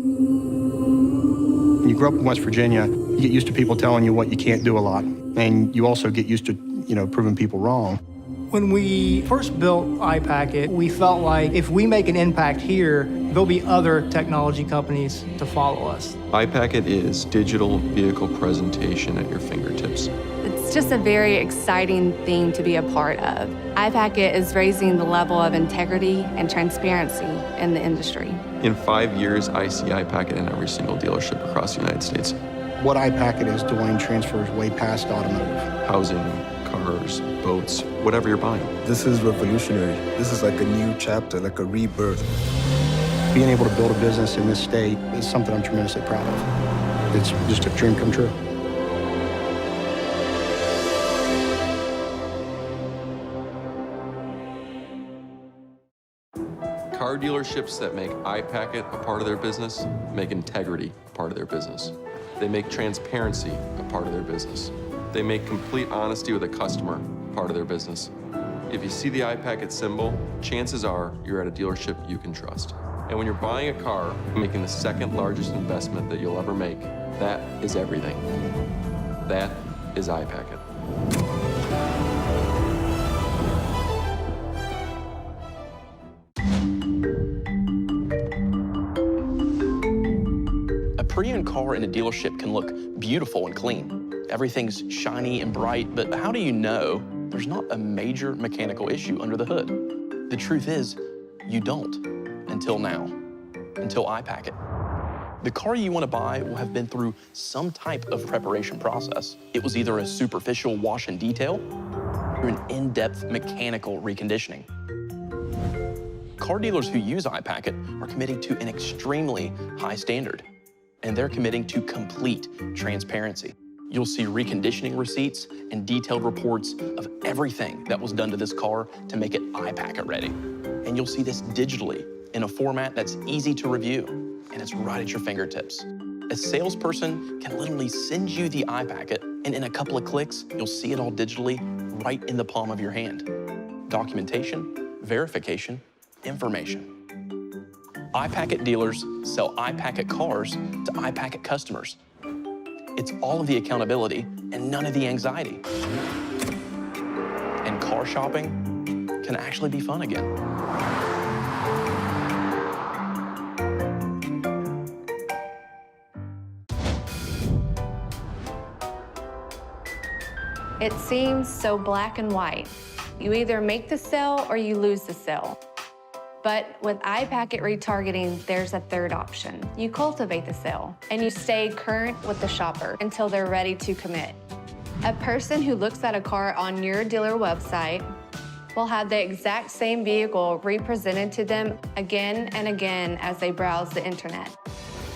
When you grow up in West Virginia, you get used to people telling you what you can't do a lot. And you also get used to, proving people wrong. When we first built iPacket, we felt like if we make an impact here, there'll be other technology companies to follow us. iPacket is digital vehicle presentation at your fingertips. It's just a very exciting thing to be a part of. iPacket is raising the level of integrity and transparency in the industry. In 5 years, I see iPacket in every single dealership across the United States. What iPacket is doing transfers way past automotive. Housing, cars, boats, whatever you're buying. This is revolutionary. This is like a new chapter, like a rebirth. Being able to build a business in this state is something I'm tremendously proud of. It's just a dream come true. Car dealerships that make iPacket a part of their business make integrity a part of their business. They make transparency a part of their business. They make complete honesty with a customer part of their business. If you see the iPacket symbol, chances are you're at a dealership you can trust. And when you're buying a car, making the second largest investment that you'll ever make, that is everything. That is iPacket. A pre-owned car in a dealership can look beautiful and clean. Everything's shiny and bright, but how do you know there's not a major mechanical issue under the hood? The truth is, you don't, until now, until iPacket. The car you want to buy will have been through some type of preparation process. It was either a superficial wash and detail or an in-depth mechanical reconditioning. Car dealers who use iPacket are committing to an extremely high standard, and they're committing to complete transparency. You'll see reconditioning receipts and detailed reports of everything that was done to this car to make it iPacket ready. And you'll see this digitally in a format that's easy to review, and it's right at your fingertips. A salesperson can literally send you the iPacket, and in a couple of clicks, you'll see it all digitally right in the palm of your hand. Documentation, verification, information. iPacket dealers sell iPacket cars to iPacket customers. It's all of the accountability and none of the anxiety. And car shopping can actually be fun again. It seems so black and white. You either make the sale or you lose the sale. But with iPacket retargeting, there's a third option. You cultivate the sale, and you stay current with the shopper until they're ready to commit. A person who looks at a car on your dealer website will have the exact same vehicle represented to them again and again as they browse the internet.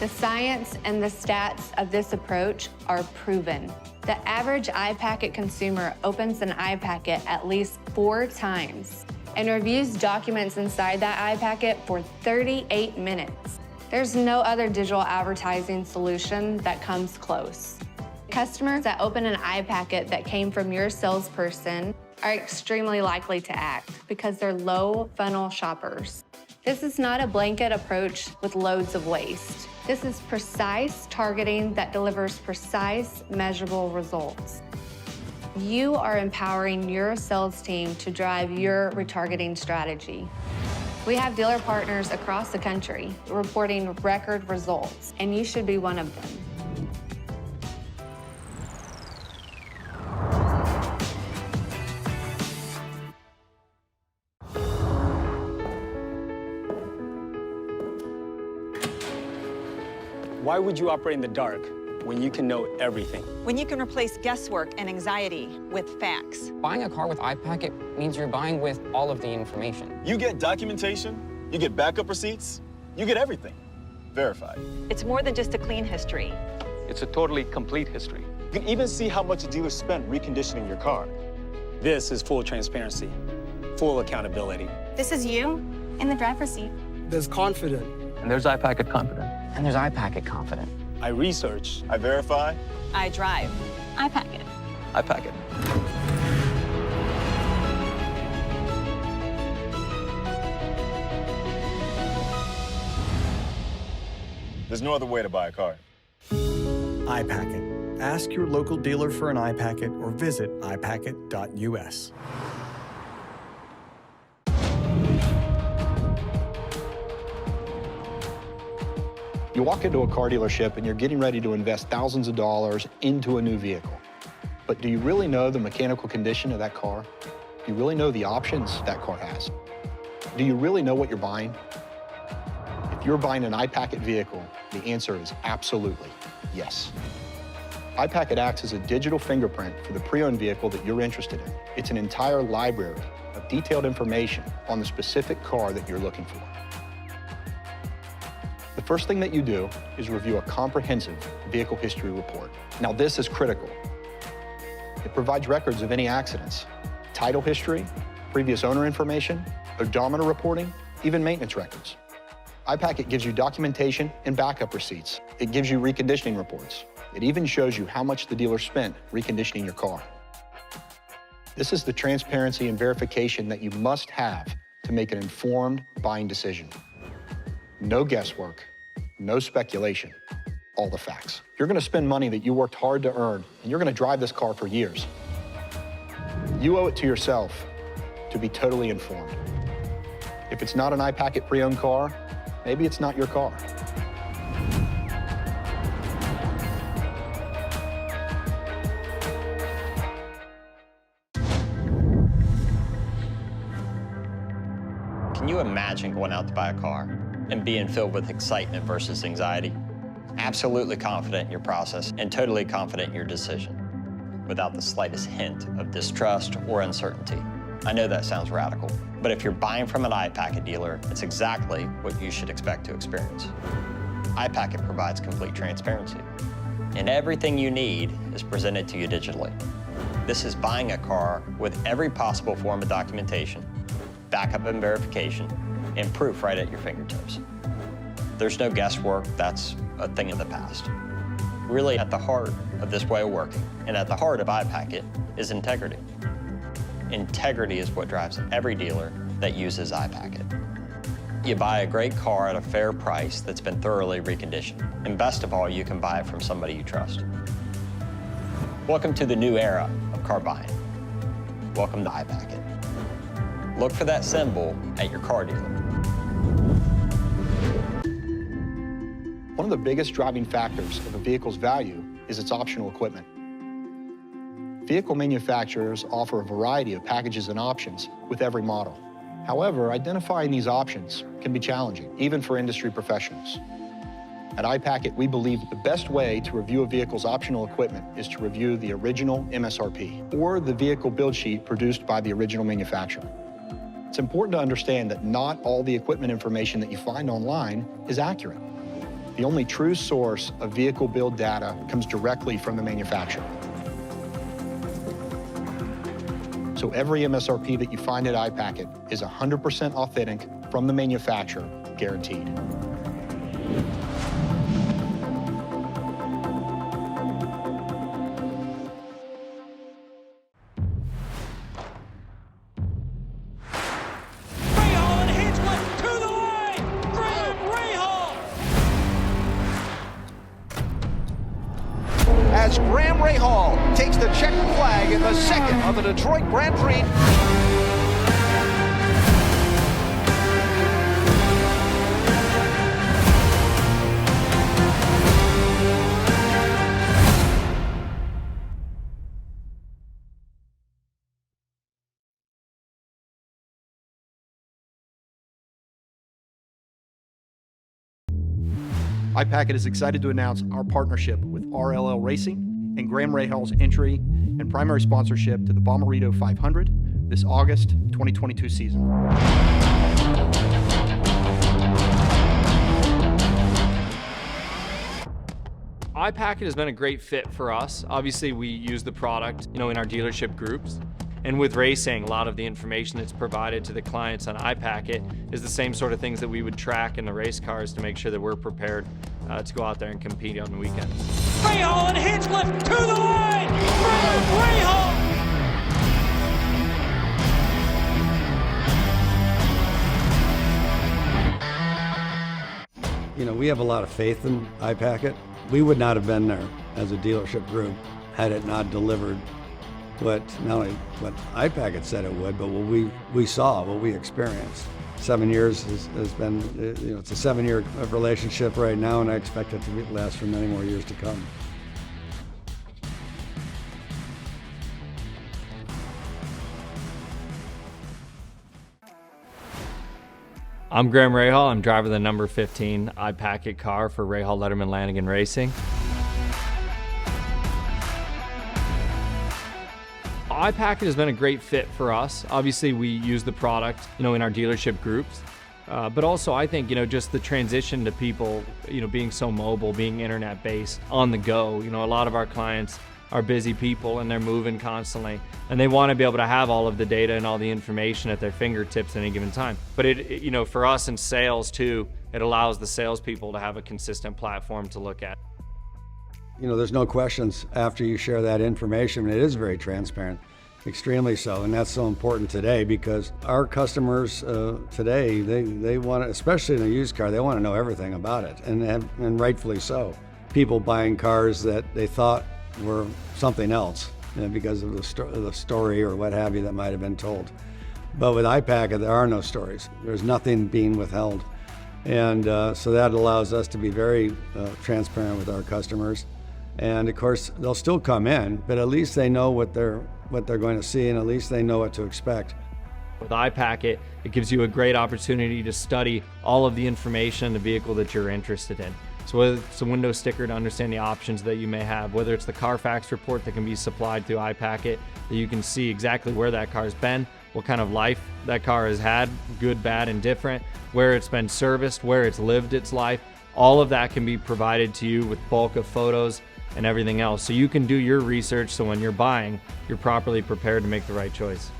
The science and the stats of this approach are proven. The average iPacket consumer opens an iPacket at least 4 times and reviews documents inside that iPacket for 38 minutes. There's no other digital advertising solution that comes close. Customers that open an iPacket that came from your salesperson are extremely likely to act because they're low funnel shoppers. This is not a blanket approach with loads of waste. This is precise targeting that delivers precise, measurable results. You are empowering your sales team to drive your retargeting strategy. We have dealer partners across the country reporting record results, and you should be one of them. Why would you operate in the dark when you can know everything? When you can replace guesswork and anxiety with facts. Buying a car with iPacket means you're buying with all of the information. You get documentation, you get backup receipts, you get everything verified. It's more than just a clean history. It's a totally complete history. You can even see how much a dealer spent reconditioning your car. This is full transparency, full accountability. This is you in the driver's seat. There's confident. And there's iPacket Confident. And there's iPacket Confident. I research. I verify. I drive. iPacket. iPacket. There's no other way to buy a car. iPacket. Ask your local dealer for an iPacket or visit iPacket.us. You walk into a car dealership and you're getting ready to invest thousands of dollars into a new vehicle. But do you really know the mechanical condition of that car? Do you really know the options that car has? Do you really know what you're buying? If you're buying an iPacket vehicle, the answer is absolutely yes. iPacket acts as a digital fingerprint for the pre-owned vehicle that you're interested in. It's an entire library of detailed information on the specific car that you're looking for. The first thing that you do is review a comprehensive vehicle history report. Now, this is critical. It provides records of any accidents, title history, previous owner information, odometer reporting, even maintenance records. iPacket gives you documentation and backup receipts. It gives you reconditioning reports. It even shows you how much the dealer spent reconditioning your car. This is the transparency and verification that you must have to make an informed buying decision. No guesswork, no speculation, all the facts. You're gonna spend money that you worked hard to earn, and you're gonna drive this car for years. You owe it to yourself to be totally informed. If it's not an iPacket pre-owned car, maybe it's not your car. Can you imagine going out to buy a car and being filled with excitement versus anxiety? Absolutely confident in your process and totally confident in your decision, without the slightest hint of distrust or uncertainty. I know that sounds radical, but if you're buying from an iPacket dealer, it's exactly what you should expect to experience. iPacket provides complete transparency, and everything you need is presented to you digitally. This is buying a car with every possible form of documentation, backup and verification, and proof right at your fingertips. There's no guesswork, that's a thing of the past. Really, at the heart of this way of working, and at the heart of iPacket, is integrity. Integrity is what drives every dealer that uses iPacket. You buy a great car at a fair price that's been thoroughly reconditioned. And best of all, you can buy it from somebody you trust. Welcome to the new era of car buying. Welcome to iPacket. Look for that symbol at your car dealer. One of the biggest driving factors of a vehicle's value is its optional equipment. Vehicle manufacturers offer a variety of packages and options with every model. However, identifying these options can be challenging, even for industry professionals. At iPacket, we believe the best way to review a vehicle's optional equipment is to review the original MSRP, or the vehicle build sheet produced by the original manufacturer. It's important to understand that not all the equipment information that you find online is accurate. The only true source of vehicle build data comes directly from the manufacturer. So every MSRP that you find at iPacket is 100% authentic from the manufacturer, guaranteed. As Graham Rahal takes the checkered flag in the second of the Detroit Grand Prix. iPacket is excited to announce our partnership with RLL Racing and Graham Rahal's entry and primary sponsorship to the Bommarito 500 this August 2022 season. iPacket has been a great fit for us. Obviously, we use the product, in our dealership groups. And with racing, a lot of the information that's provided to the clients on iPacket is the same sort of things that we would track in the race cars to make sure that we're prepared to go out there and compete on the weekends. Rahal and Hinchcliffe to the line! Rahal! You know, we have a lot of faith in iPacket. We would not have been there as a dealership group had it not delivered what not only what iPacket said it would, but what we saw, what we experienced. 7 years has been, you know, it's a 7-year relationship right now, and I expect it to last for many more years to come. I'm Graham Rahal. I'm driver of the number 15 iPacket car for Rahal Letterman Lanigan Racing. iPacket has been a great fit for us. Obviously, we use the product, you know, in our dealership groups, but also I think, you know, just the transition to people, you know, being so mobile, being internet-based, on the go. You know, a lot of our clients are busy people and they're moving constantly, and they want to be able to have all of the data and all the information at their fingertips at any given time. But it you know, for us in sales too, it allows the salespeople to have a consistent platform to look at. You know, there's no questions after you share that information. It is very transparent, extremely so, and that's so important today because our customers today, they want to, especially in a used car, they want to know everything about it, and rightfully so. People buying cars that they thought were something else, you know, because of the story or what have you that might have been told. But with iPacket, there are no stories. There's nothing being withheld. And so that allows us to be very transparent with our customers. And of course, they'll still come in, but at least they know what they're going to see, and at least they know what to expect. With iPacket, it gives you a great opportunity to study all of the information in the vehicle that you're interested in. So whether it's a window sticker to understand the options that you may have, whether it's the Carfax report that can be supplied through iPacket, that you can see exactly where that car's been, what kind of life that car has had, good, bad, and different, where it's been serviced, where it's lived its life. All of that can be provided to you with bulk of photos and everything else. So you can do your research so when you're buying, you're properly prepared to make the right choice.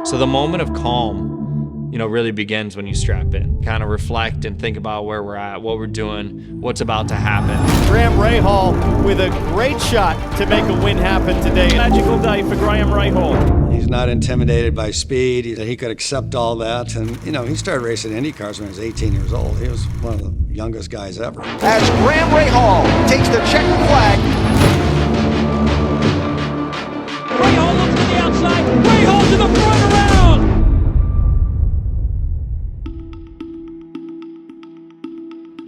So the moment of calm, you know, really begins when you strap in. Kind of reflect and think about where we're at, what we're doing, what's about to happen. Graham Rahal with a great shot to make a win happen today. Magical day for Graham Rahal. He's not intimidated by speed. He could accept all that. And, you know, he started racing Indy cars when he was 18 years old. He was one of the youngest guys ever. As Graham Rahal takes the checkered flag. Rahal looks to the outside. Rahal to the front around.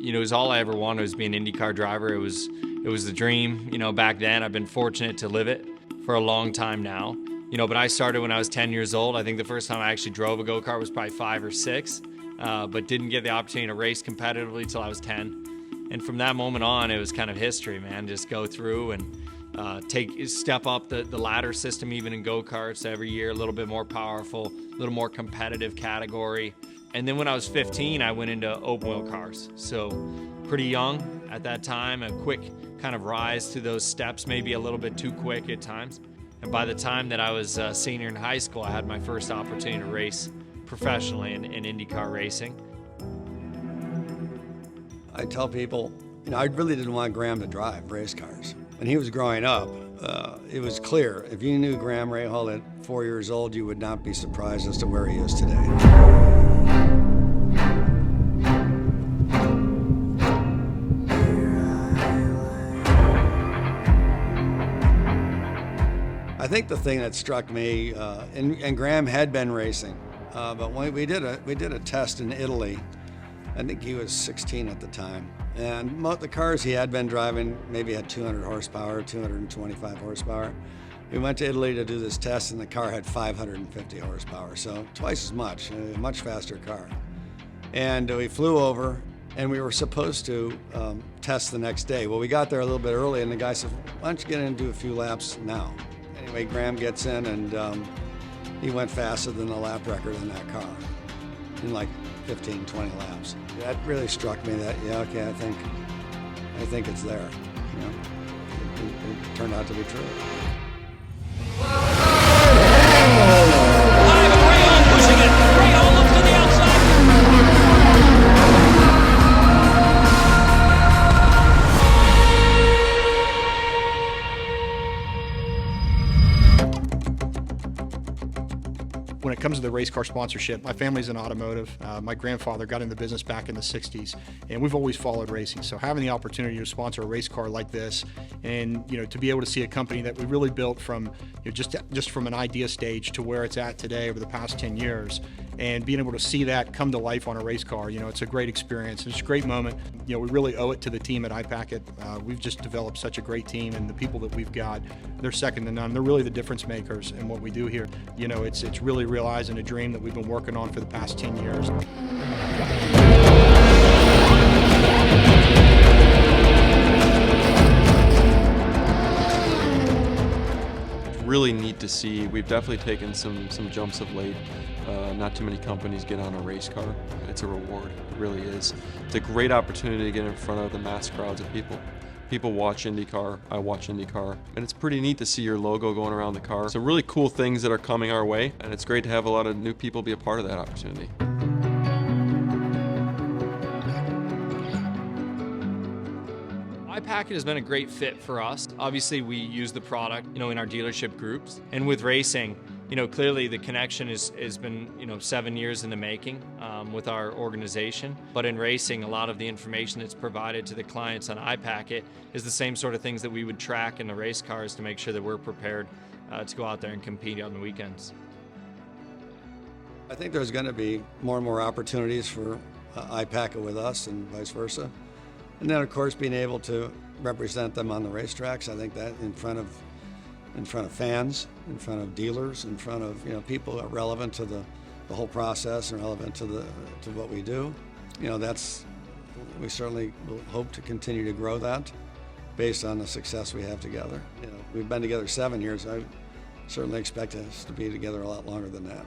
You know, it was all I ever wanted was be an IndyCar driver. It was the dream, you know, back then. I've been fortunate to live it for a long time now. You know, but I started when I was 10 years old. I think the first time I actually drove a go-kart was probably 5 or 6, but didn't get the opportunity to race competitively till I was 10. And from that moment on, it was kind of history, man. Just go through and step up the ladder system even in go-karts every year, a little bit more powerful, a little more competitive category. And then when I was 15, I went into open wheel cars. So pretty young at that time, a quick kind of rise to those steps, maybe a little bit too quick at times. And by the time that I was a senior in high school, I had my first opportunity to race professionally in IndyCar racing. I tell people, you know, I really didn't want Graham to drive race cars. When he was growing up, it was clear. If you knew Graham Rahal at 4 years old, you would not be surprised as to where he is today. I think the thing that struck me, and Graham had been racing, but when we did a test in Italy. I think he was 16 at the time, and the cars he had been driving maybe had 200 horsepower, 225 horsepower. We went to Italy to do this test, and the car had 550 horsepower, so twice as much, a much faster car. And we flew over, and we were supposed to test the next day. Well, we got there a little bit early, and the guy said, "Why don't you get in and do a few laps now?" Anyway, Graham gets in, and he went faster than the lap record in that car in like 15, 20 laps. That really struck me that, yeah, okay, I think it's there. You know, it turned out to be true. Rahal pushing it. Rahal looks to the outside. when it comes to the race car sponsorship, my family's in automotive. My grandfather got into the business back in the 60s, and we've always followed racing. So having the opportunity to sponsor a race car like this, and to be able to see a company that we really built from just from an idea stage to where it's at today over the past 10 years, and being able to see that come to life on a race car, it's a great experience. It's a great moment. We really owe it to the team at iPacket. We've just developed such a great team, and the people that we've got, they're second to none. They're really the difference makers in what we do here. It's really realizing a dream that we've been working on for the past 10 years. Really neat to see. We've definitely taken some jumps of late. Not too many companies get on a race car. It's a reward, it really is. It's a great opportunity to get in front of the mass crowds of people. People watch IndyCar, I watch IndyCar, and it's pretty neat to see your logo going around the car. Some really cool things that are coming our way, and it's great to have a lot of new people be a part of that opportunity. iPacket has been a great fit for us. Obviously, we use the product, in our dealership groups. And with racing, clearly the connection has been, 7 years in the making with our organization. But in racing, a lot of the information that's provided to the clients on iPacket is the same sort of things that we would track in the race cars to make sure that we're prepared to go out there and compete on the weekends. I think there's going to be more and more opportunities for iPacket with us and vice versa. And then, of course, being able to represent them on the racetracks. I think that in front of fans, in front of dealers, in front of people that are relevant to the whole process and relevant to what we do. We certainly will hope to continue to grow that based on the success we have together. We've been together 7 years. I certainly expect us to be together a lot longer than that.